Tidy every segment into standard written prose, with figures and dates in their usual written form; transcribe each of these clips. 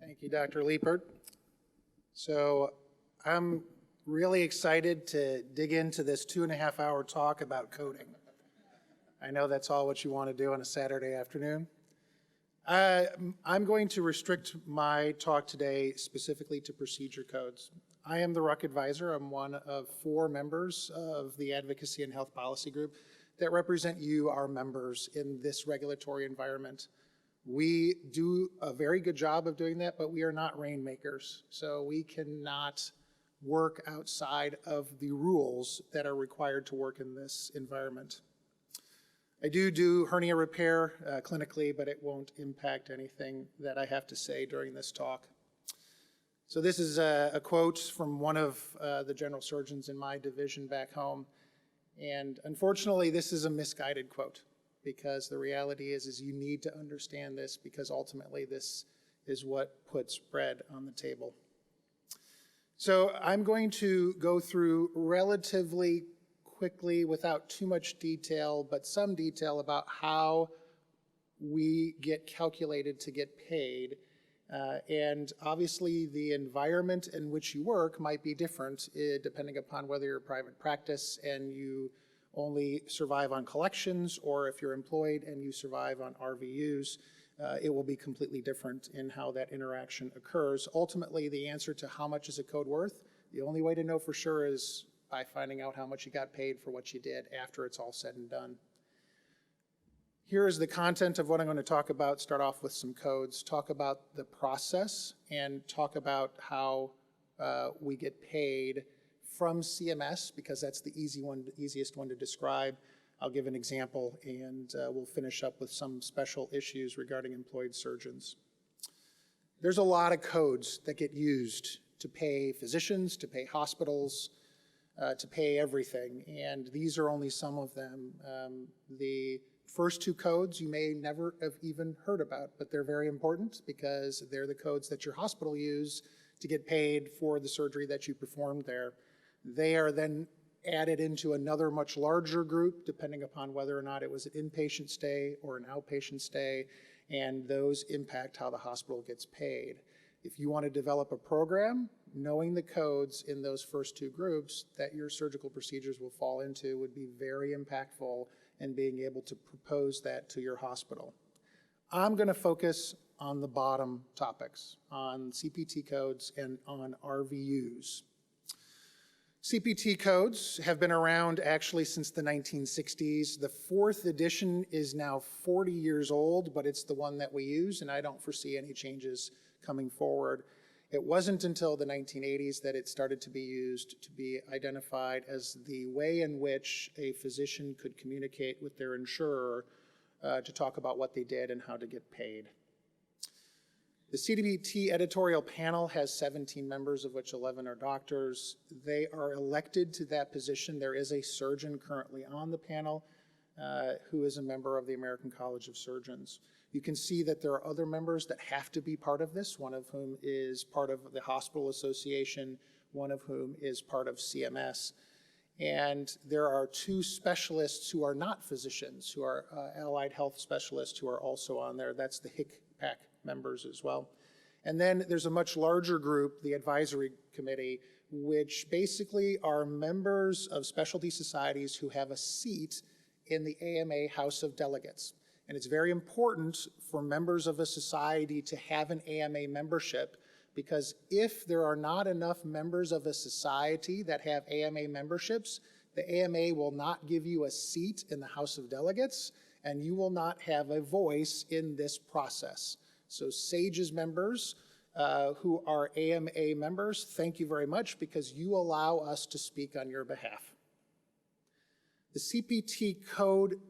Thank you, Dr. Liepert. So I'm really excited to dig into this 2.5-hour talk about coding. I know that's all what you want to do on a Saturday afternoon. I'm going to restrict my talk today specifically to procedure codes. I am the RUC advisor. I'm one of 4 members of the Advocacy and Health Policy Group that represent you, our members, in this regulatory environment. We do a very good job of doing that, but we are not rainmakers. So we cannot work outside of the rules that are required to work in this environment. I do hernia repair clinically, but it won't impact anything that I have to say during this talk. So this is a quote from one of the general surgeons in my division back home. And unfortunately, this is a misguided quote, because the reality is you need to understand this, because ultimately this is what puts bread on the table. So I'm going to go through relatively quickly, without too much detail, but some detail about how we get calculated to get paid. And obviously the environment in which you work might be different depending upon whether you're a private practice and you only survive on collections, or if you're employed and you survive on RVUs, it will be completely different in how that interaction occurs. Ultimately, the answer to how much is a code worth, the only way to know for sure is by finding out how much you got paid for what you did after it's all said and done. Here is the content of what I'm going to talk about. Start off with some codes, talk about the process, and talk about how we get paid from CMS, because that's the easiest one to describe. I'll give an example, and we'll finish up with some special issues regarding employed surgeons. There's a lot of codes that get used to pay physicians, to pay hospitals, to pay everything, and these are only some of them. The first 2 codes you may never have even heard about, but they're very important because they're the codes that your hospital use to get paid for the surgery that you performed there. They are then added into another much larger group depending upon whether or not it was an inpatient stay or an outpatient stay, and those impact how the hospital gets paid. If you want to develop a program, knowing the codes in those first 2 groups that your surgical procedures will fall into would be very impactful in being able to propose that to your hospital. I'm going to focus on the bottom topics, on CPT codes and on RVUs. CPT codes have been around actually since the 1960s. The 4th edition is now 40 years old, but it's the one that we use, and I don't foresee any changes coming forward. It wasn't until the 1980s that it started to be used to be identified as the way in which a physician could communicate with their insurer to talk about what they did and how to get paid. The CPT Editorial Panel has 17 members, of which 11 are doctors. They are elected to that position. There is a surgeon currently on the panel who is a member of the American College of Surgeons. You can see that there are other members that have to be part of this, one of whom is part of the Hospital Association, one of whom is part of CMS. And there are 2 specialists who are not physicians, who are allied health specialists, who are also on there. That's the HICPAC members as well. And then there's a much larger group, the Advisory Committee, which basically are members of specialty societies who have a seat in the AMA House of Delegates. And it's very important for members of a society to have an AMA membership, because if there are not enough members of a society that have AMA memberships, the AMA will not give you a seat in the House of Delegates, and you will not have a voice in this process. So SAGES members who are AMA members, thank you very much, because you allow us to speak on your behalf. The CPT Code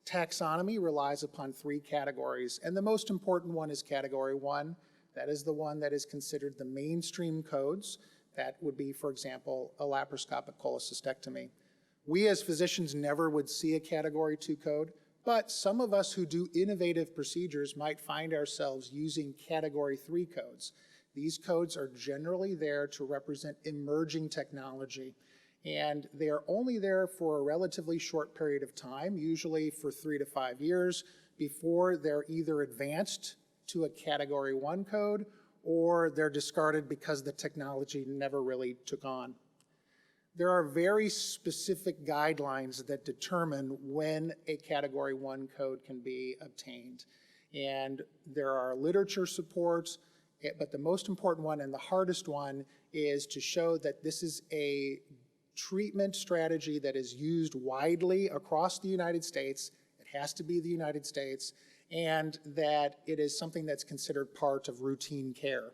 Taxonomy relies upon 3 categories, and the most important one is Category 1. That is the one that is considered the mainstream codes. That would be, for example, a laparoscopic cholecystectomy. We as physicians never would see a Category 2 code, but some of us who do innovative procedures might find ourselves using Category 3 codes. These codes are generally there to represent emerging technology, and they are only there for a relatively short period of time, usually for 3 to 5 years, before they're either advanced to a Category 1 code or they're discarded because the technology never really took on. There are very specific guidelines that determine when a Category 1 code can be obtained. And there are literature supports, but the most important one and the hardest one is to show that this is a treatment strategy that is used widely across the United States. It has to be the United States, and that it is something that's considered part of routine care.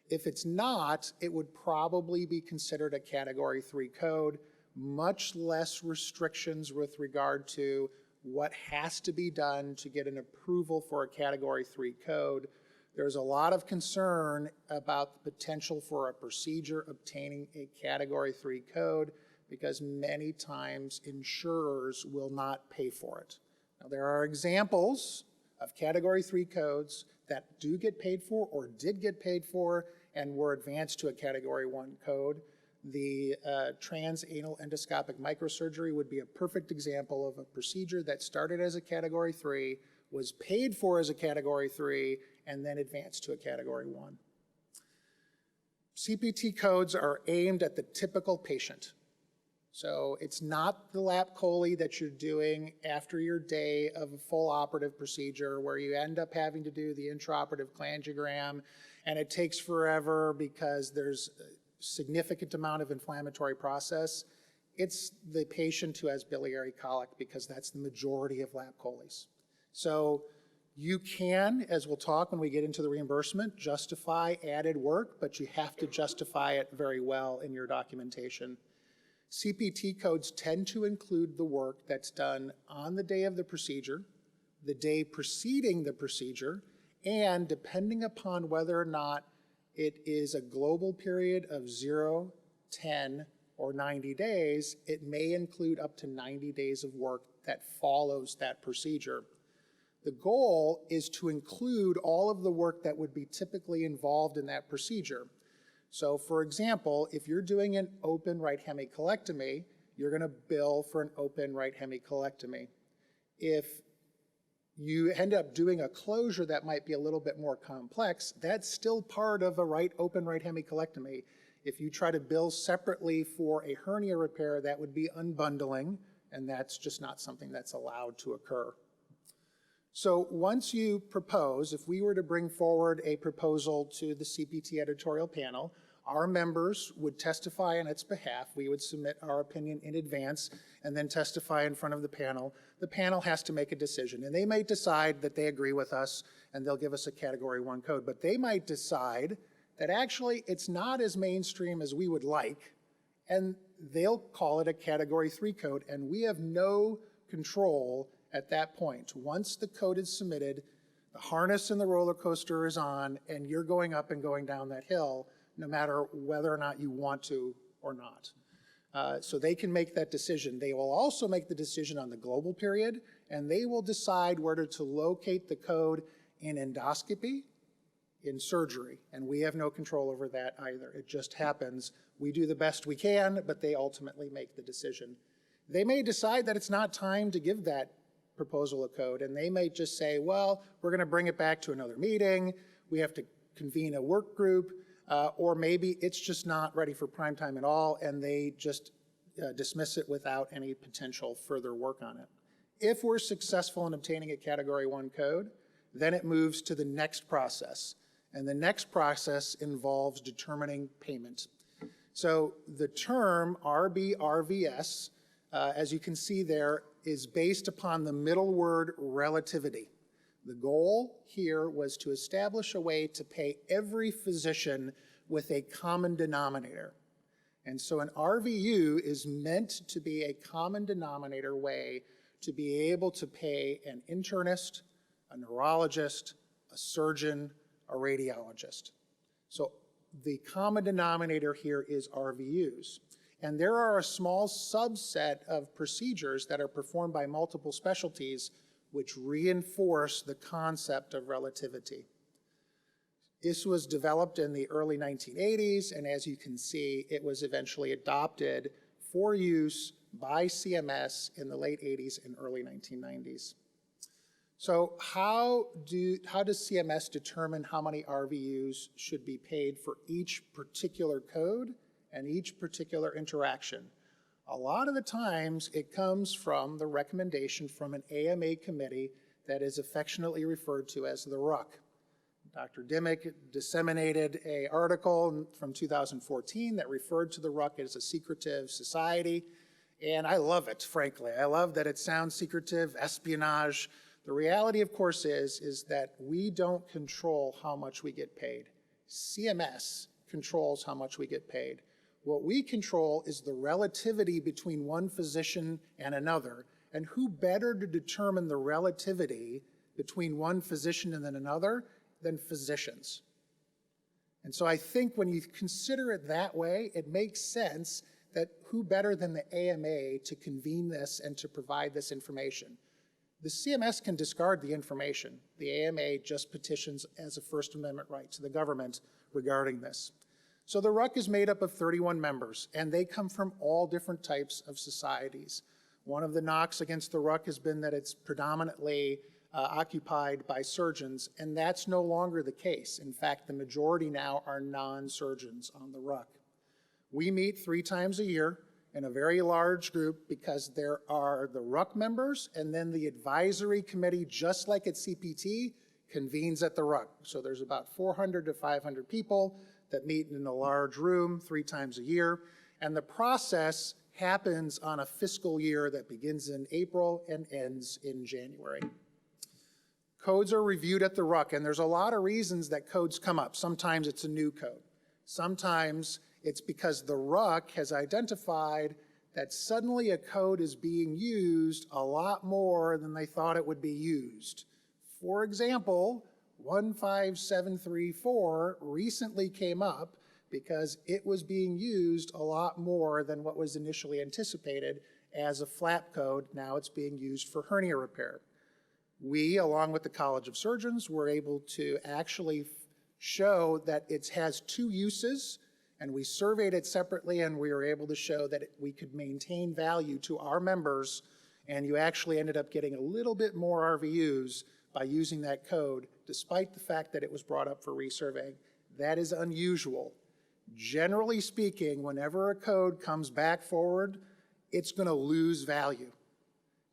If it's not, it would probably be considered a Category 3 code, much less restrictions with regard to what has to be done to get an approval for a Category 3 code. There's a lot of concern about the potential for a procedure obtaining a Category 3 code because many times insurers will not pay for it. Now, there are examples of Category 3 codes that do get paid for or did get paid for and were advanced to a Category 1 code. The transanal endoscopic microsurgery would be a perfect example of a procedure that started as a Category 3, was paid for as a Category 3, and then advanced to a Category 1. CPT codes are aimed at the typical patient. So it's not the lap chole that you're doing after your day of a full operative procedure where you end up having to do the intraoperative cholangiogram and it takes forever because there's a significant amount of inflammatory process. It's the patient who has biliary colic because that's the majority of lap choles. So you can, as we'll talk when we get into the reimbursement, justify added work, but you have to justify it very well in your documentation. CPT codes tend to include the work that's done on the day of the procedure, the day preceding the procedure, and depending upon whether or not it is a global period of 0, 10, or 90 days, it may include up to 90 days of work that follows that procedure. The goal is to include all of the work that would be typically involved in that procedure. So for example, if you're doing an open right hemicolectomy, you're going to bill for an open right hemicolectomy. If you end up doing a closure that might be a little bit more complex, that's still part of a open right hemicolectomy. If you try to bill separately for a hernia repair, that would be unbundling, and that's just not something that's allowed to occur. So once you propose, if we were to bring forward a proposal to the CPT editorial panel, our members would testify on its behalf. We would submit our opinion in advance and then testify in front of the panel. The panel has to make a decision, and they might decide that they agree with us and they'll give us a Category 1 code, but they might decide that actually it's not as mainstream as we would like, and they'll call it a Category 3 code, and we have no control at that point. Once the code is submitted, the harness in the roller coaster is on, and you're going up and going down that hill, no matter whether or not you want to or not. So they can make that decision. They will also make the decision on the global period, and they will decide whether to locate the code in endoscopy, in surgery, and we have no control over that either. It just happens. We do the best we can, but they ultimately make the decision. They may decide that it's not time to give that proposal a code, and they may just say, well, we're going to bring it back to another meeting, we have to convene a work group, or maybe it's just not ready for prime time at all, and they just dismiss it without any potential further work on it. If we're successful in obtaining a Category 1 code, then it moves to the next process, and the next process involves determining payment. So the term RBRVS, as you can see there, is based upon the middle word relativity. The goal here was to establish a way to pay every physician with a common denominator. And so an RVU is meant to be a common denominator way to be able to pay an internist, a neurologist, a surgeon, a radiologist. So the common denominator here is RVUs. And there are a small subset of procedures that are performed by multiple specialties which reinforce the concept of relativity. This was developed in the early 1980s, and as you can see, it was eventually adopted for use by CMS in the late 80s and early 1990s. So how does CMS determine how many RVUs should be paid for each particular code and each particular interaction? A lot of the times it comes from the recommendation from an AMA committee that is affectionately referred to as the RUC. Dr. Dimmick disseminated an article from 2014 that referred to the RUC as a secretive society, and I love it, frankly. I love that it sounds secretive, espionage. The reality, of course, is that we don't control how much we get paid. CMS controls how much we get paid. What we control is the relativity between one physician and another, and who better to determine the relativity between one physician and another than physicians. And so I think when you consider it that way, it makes sense that who better than the AMA to convene this and to provide this information. The CMS can discard the information. The AMA just petitions as a First Amendment right to the government regarding this. So the RUC is made up of 31 members, and they come from all different types of societies. One of the knocks against the RUC has been that it's predominantly occupied by surgeons, and that's no longer the case. In fact, the majority now are non-surgeons on the RUC. We meet 3 times a year in a very large group because there are the RUC members, and then the advisory committee, just like at CPT, convenes at the RUC. So there's about 400 to 500 people that meet in a large room 3 times a year, and the process happens on a fiscal year that begins in April and ends in January. Codes are reviewed at the RUC, and there's a lot of reasons that codes come up. Sometimes it's a new code. Sometimes it's because the RUC has identified that suddenly a code is being used a lot more than they thought it would be used. For example, 15734 recently came up because it was being used a lot more than what was initially anticipated as a flap code. Now it's being used for hernia repair. We, along with the College of Surgeons, were able to actually show that it has 2 uses, and we surveyed it separately, and we were able to show that we could maintain value to our members, and you actually ended up getting a little bit more RVUs by using that code, despite the fact that it was brought up for resurveying. That is unusual. Generally speaking, whenever a code comes back forward, it's going to lose value.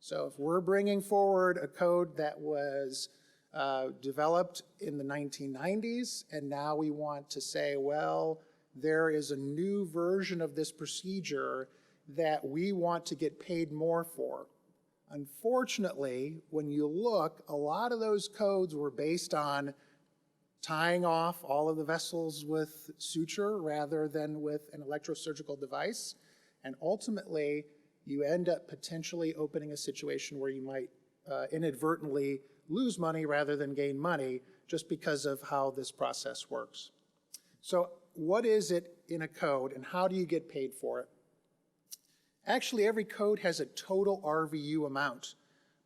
So if we're bringing forward a code that was developed in the 1990s, and now we want to say, well, there is a new version of this procedure that we want to get paid more for. Unfortunately, when you look, a lot of those codes were based on tying off all of the vessels with suture rather than with an electrosurgical device, and ultimately, you end up potentially opening a situation where you might inadvertently lose money rather than gain money just because of how this process works. So what is it in a code, and how do you get paid for it? Actually, every code has a total RVU amount,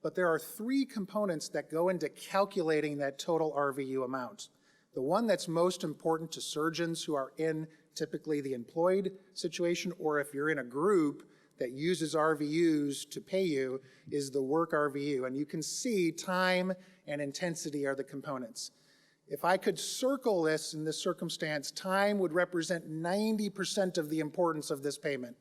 but there are 3 components that go into calculating that total RVU amount. The one that's most important to surgeons who are in typically the employed situation, or if you're in a group that uses RVUs to pay you, is the work RVU. And you can see time and intensity are the components. If I could circle this in this circumstance, time would represent 90% of the importance of this payment.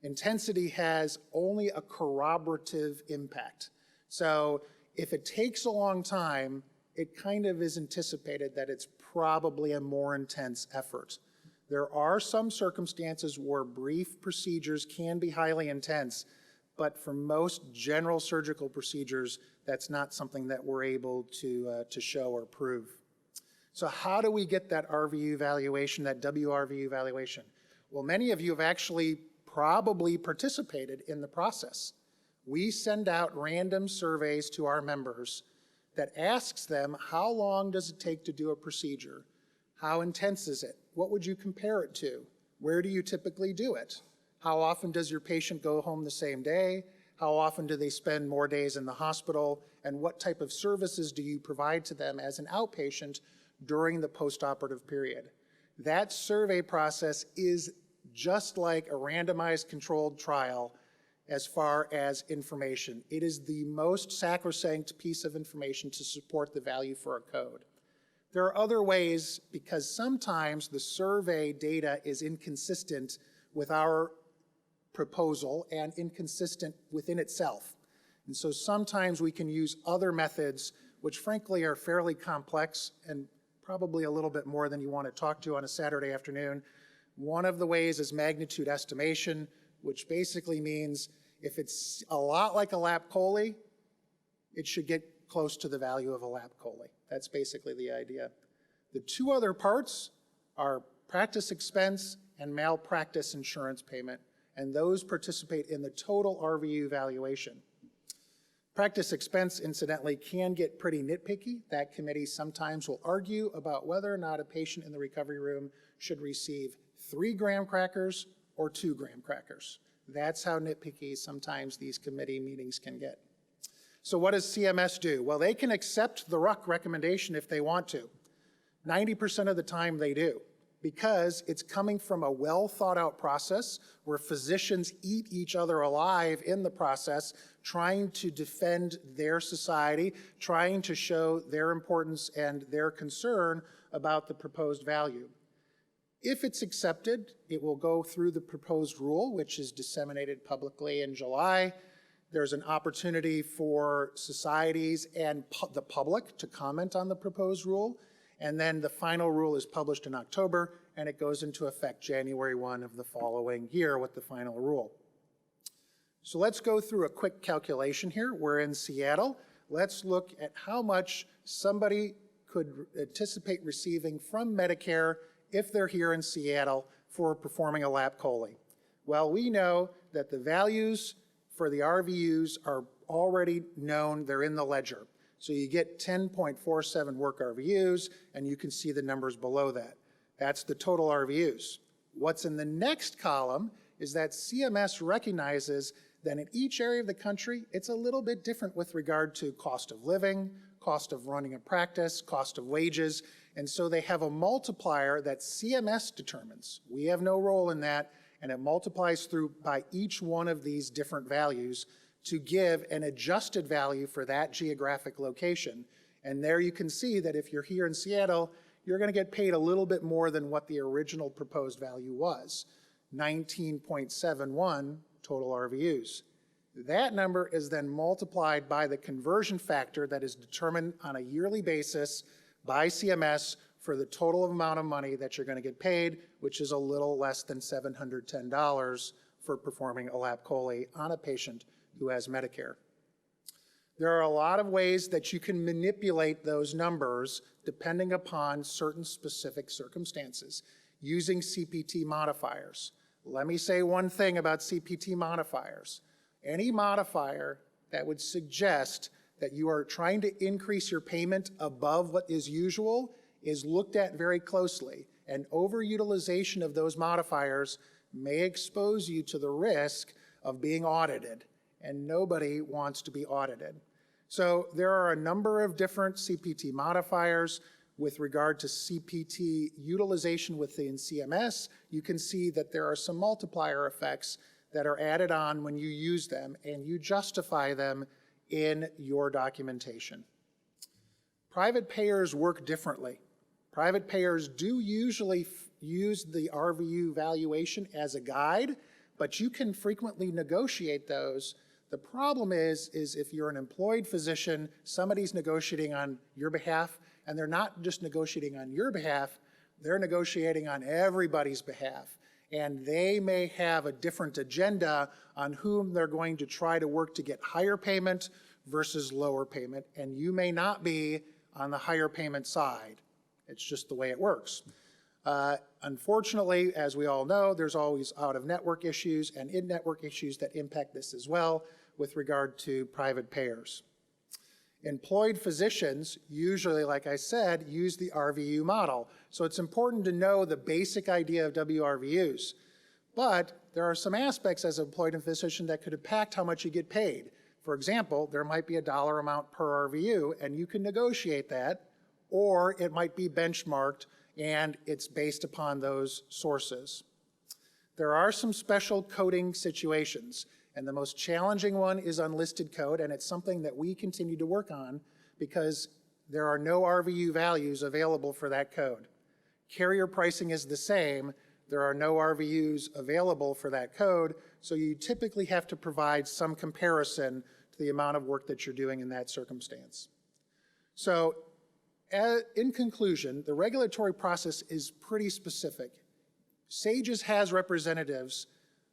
Intensity has only a corroborative impact. So if it takes a long time, it kind of is anticipated that it's probably a more intense effort. There are some circumstances where brief procedures can be highly intense, but for most general surgical procedures, that's not something that we're able to show or prove. So how do we get that RVU valuation, that WRVU valuation? Well, many of you have actually probably participated in the process. We send out random surveys to our members that asks them, how long does it take to do a procedure? How intense is it? What would you compare it to? Where do you typically do it? How often does your patient go home the same day? How often do they spend more days in the hospital? And what type of services do you provide to them as an outpatient during the postoperative period? That survey process is just like a randomized controlled trial, as far as information. It is the most sacrosanct piece of information to support the value for a code. There are other ways, because sometimes the survey data is inconsistent with our proposal and inconsistent within itself. And so sometimes we can use other methods, which frankly are fairly complex and probably a little bit more than you want to talk to on a Saturday afternoon. One of the ways is magnitude estimation, which basically means if it's a lot like a lap chole, it should get close to the value of a lap chole. That's basically the idea. The two other parts are practice expense and malpractice insurance payment, and those participate in the total RVU valuation. Practice expense, incidentally, can get pretty nitpicky. That committee sometimes will argue about whether or not a patient in the recovery room should receive 3 graham crackers or 2 graham crackers. That's how nitpicky sometimes these committee meetings can get. So what does CMS do? Well, they can accept the RUC recommendation if they want to. 90% of the time they do, because it's coming from a well thought out process where physicians eat each other alive in the process, trying to defend their society, trying to show their importance and their concern about the proposed value. If it's accepted, it will go through the proposed rule, which is disseminated publicly in July. There's an opportunity for societies and the public to comment on the proposed rule. And then the final rule is published in October, and it goes into effect January 1 of the following year with the final rule. So let's go through a quick calculation here. We're in Seattle. Let's look at how much somebody could anticipate receiving from Medicare if they're here in Seattle for performing a lap chole. Well, we know that the values for the RVUs are already known. They're in the ledger. So you get 10.47 work RVUs, and you can see the numbers below that. That's the total RVUs. What's in the next column is that CMS recognizes that in each area of the country, it's a little bit different with regard to cost of living, cost of running a practice, cost of wages, and so they have a multiplier that CMS determines. We have no role in that, and it multiplies through by each one of these different values to give an adjusted value for that geographic location. And there you can see that if you're here in Seattle, you're going to get paid a little bit more than what the original proposed value was, 19.71 total RVUs. That number is then multiplied by the conversion factor that is determined on a yearly basis by CMS for the total amount of money that you're going to get paid, which is a little less than $710 for performing a lap chole on a patient who has Medicare. There are a lot of ways that you can manipulate those numbers depending upon certain specific circumstances using CPT modifiers. Let me say one thing about CPT modifiers. Any modifier that would suggest that you are trying to increase your payment above what is usual is looked at very closely, and overutilization of those modifiers may expose you to the risk of being audited, and nobody wants to be audited. So there are a number of different CPT modifiers. With regard to CPT utilization within CMS, you can see that there are some multiplier effects that are added on when you use them, and you justify them in your documentation. Private payers work differently. Private payers do usually use the RVU valuation as a guide, but you can frequently negotiate those. The problem is if you're an employed physician, somebody's negotiating on your behalf, and they're not just negotiating on your behalf, they're negotiating on everybody's behalf. And they may have a different agenda on whom they're going to try to work to get higher payment versus lower payment, and you may not be on the higher payment side. It's just the way it works. Unfortunately, as we all know, there's always out-of-network issues and in-network issues that impact this as well with regard to private payers. Employed physicians usually, like I said, use the RVU model. So it's important to know the basic idea of WRVUs. But there are some aspects as an employed physician that could impact how much you get paid. For example, there might be a dollar amount per RVU, and you can negotiate that, or it might be benchmarked, and it's based upon those sources. There are some special coding situations. And the most challenging one is unlisted code, and it's something that we continue to work on because there are no RVU values available for that code. Carrier pricing is the same. There are no RVUs available for that code, so you typically have to provide some comparison to the amount of work that you're doing in that circumstance. So, in conclusion, the regulatory process is pretty specific. SAGES has representatives.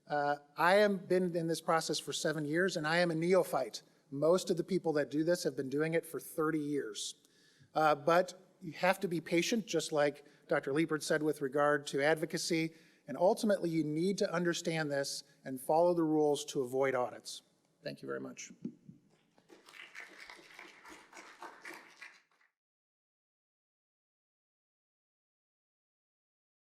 I have been in this process for 7 years, and I am a neophyte. Most of the people that do this have been doing it for 30 years. But you have to be patient, just like Dr. Liebert said with regard to advocacy, and ultimately you need to understand this and follow the rules to avoid audits. Thank you very much.